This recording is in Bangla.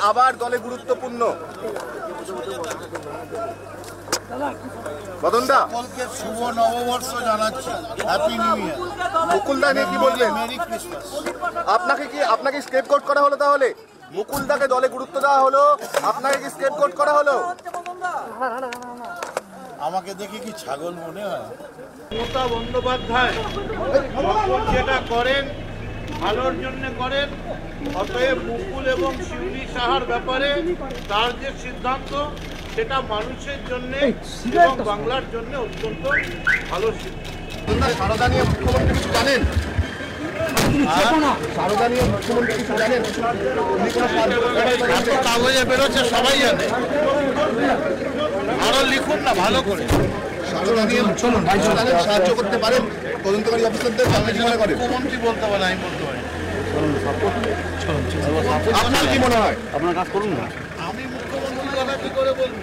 আবার দলে গুরুত্বপূর্ণ। বদনদা, শুভ নববর্ষ জানাচ্ছি, হ্যাপি নিউ ইয়ার। মুকুলদা নিয়ে কি বলবেন? Merry Christmas. আপনাকে স্কেপ কোট করা হলো? তাহলে মুকুলদাকে দলে গুরুত্ব দেওয়া হলো, আপনাকে কি স্কেপ কোট করা হলো? আমাকে দেখে কি ছাগল মনে হয়? মমতা বন্দ্যোপাধ্যায় যখন যেটা করেন ভালোর জন্য করেন, অতএব মুকুল এবং শিউলি সাহার ব্যাপারে তার যে সিদ্ধান্ত সেটা মানুষের জন্য এবং বাংলার জন্য অত্যন্ত ভালো সিদ্ধান্ত। সারদা নিয়ে মুখ্যমন্ত্রী কিছু জানেন? সারদা নিয়ে মুখ্যমন্ত্রী কিছু জানেন? কাগজে বেরোচ্ছে, সবাই জানে। আরো লিখুন না ভালো করে। সারদা নিয়ে মুখ্যমন্ত্রী কিছু জানেন? সাহায্য করতে পারেন তদন্তকারী অফিসারদের? মুখ্যমন্ত্রী বলতে পারে, আমি বলতে পারি। আপনার কি মনে হয়? আপনার কাজ করুন না। আমি মুখ্যমন্ত্রীর কথা কি করে বলবো?